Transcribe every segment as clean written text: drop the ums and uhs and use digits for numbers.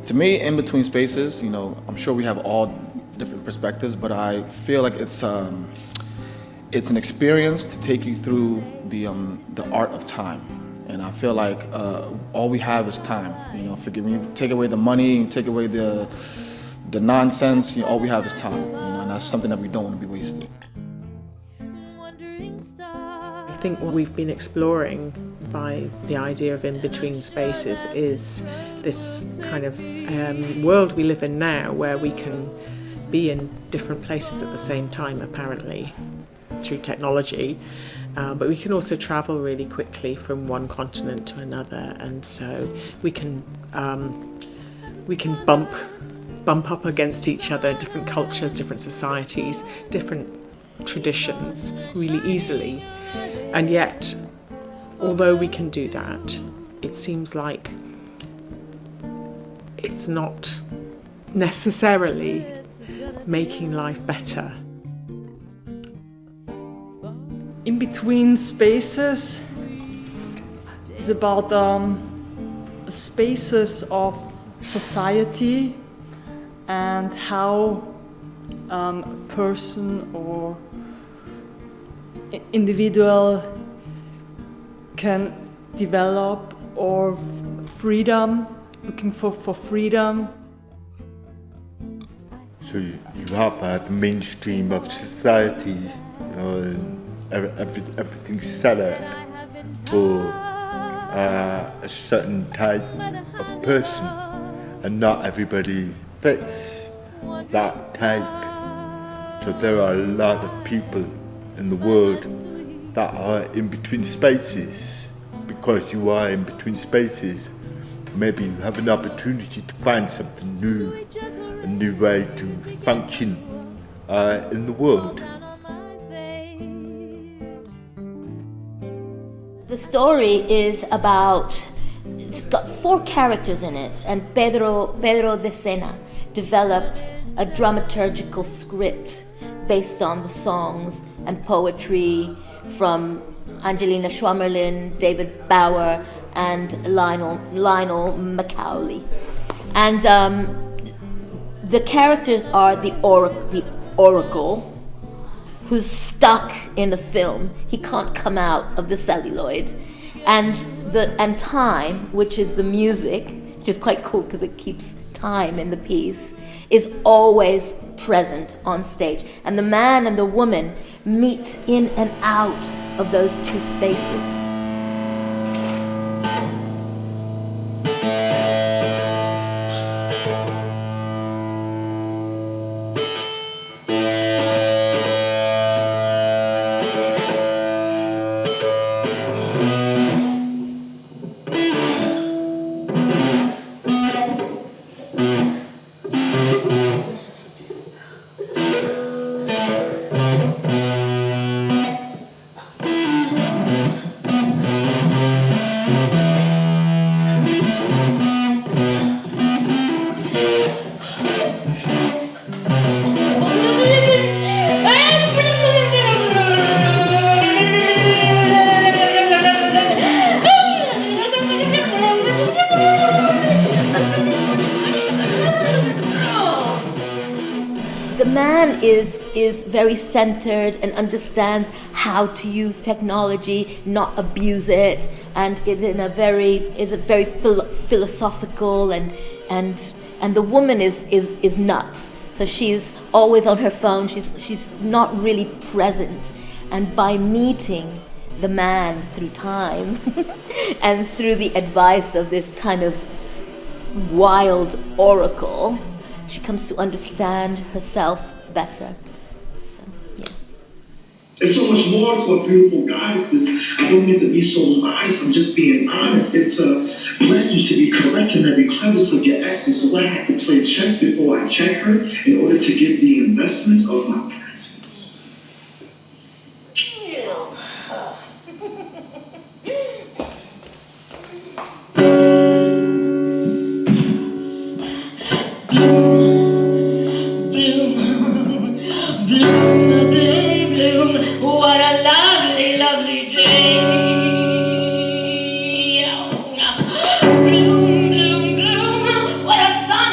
To me, In Between Spaces, I'm sure we have all different perspectives, but I feel like it's an experience to take you through the art of time. And I feel like all we have is time. When you take away the money, you take away the nonsense, all we have is time. And that's something that we don't want to be wasted. I think what we've been exploring by the idea of In Between Spaces is this kind of world we live in now, where we can be in different places at the same time, apparently, through technology. But we can also travel really quickly from one continent to another, and so we can bump up against each other, different cultures, different societies, different traditions really easily. And yet, although we can do that, it seems like it's not necessarily making life better. In Between Spaces is about spaces of society and how a person or individual can develop or freedom, looking for freedom. So you have the mainstream of society, and everything's set up for a certain type of person, and not everybody fits that type. So there are a lot of people in the world that are in between spaces. Because you are in between spaces, maybe you have an opportunity to find something new, a new way to function in the world. The story is about, it's got 4 characters in it, and Pedro de Sena developed a dramaturgical script based on the songs and poetry from Angelina Schwammerlin, David Bauer, and Lionel Macaulay. And the characters are the Oracle, who's stuck in the film. He can't come out of the celluloid. And time, which is the music, which is quite cool because it keeps time in the piece, is always present on stage. And the man and the woman meet in and out of those 2 spaces. The man is very centered and understands how to use technology, not abuse it, and is a very philosophical and the woman is nuts. So she's always on her phone. She's not really present, and by meeting the man through time and through the advice of this kind of wild oracle, she comes to understand herself better. So, yeah. There's so much more to a beautiful goddess. I don't mean to be so nice, I'm just being honest. It's a blessing to be caressing every crevice of your essence. So I had to play chess before I check her in order to get the investment of my presence. Bloom, bloom, bloom, what a sun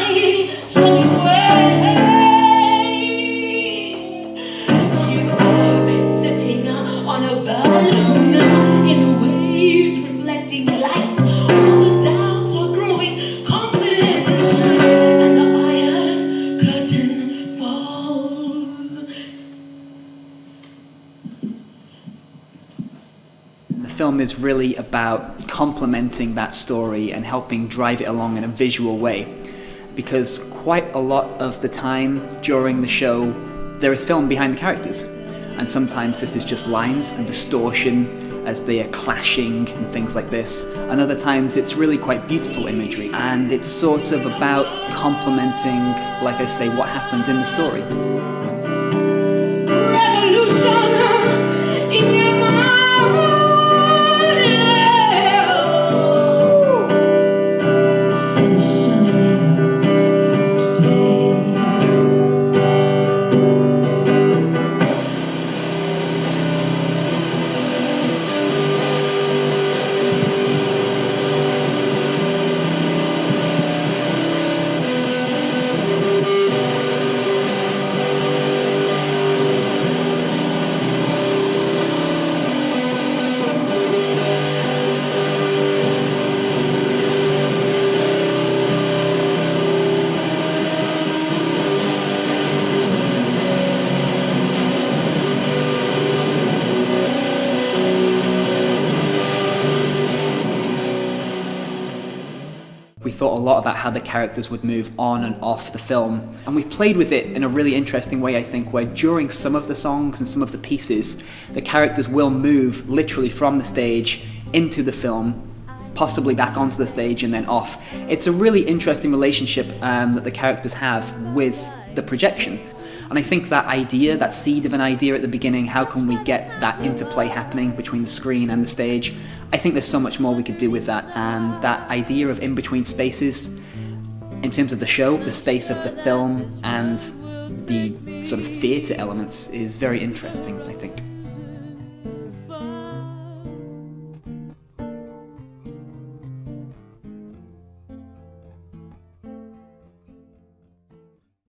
film is really about complementing that story and helping drive it along in a visual way. Because quite a lot of the time during the show, there is film behind the characters. And sometimes this is just lines and distortion as they are clashing and things like this. And other times it's really quite beautiful imagery. And it's sort of about complementing, like I say, what happens in the story. We thought a lot about how the characters would move on and off the film. And we've played with it in a really interesting way, I think, where during some of the songs and some of the pieces, the characters will move literally from the stage into the film, possibly back onto the stage and then off. It's a really interesting relationship that the characters have with the projection. And I think that idea, that seed of an idea at the beginning, how can we get that interplay happening between the screen and the stage? I think there's so much more we could do with that. And that idea of in-between spaces, in terms of the show, the space of the film and the sort of theatre elements is very interesting, I think.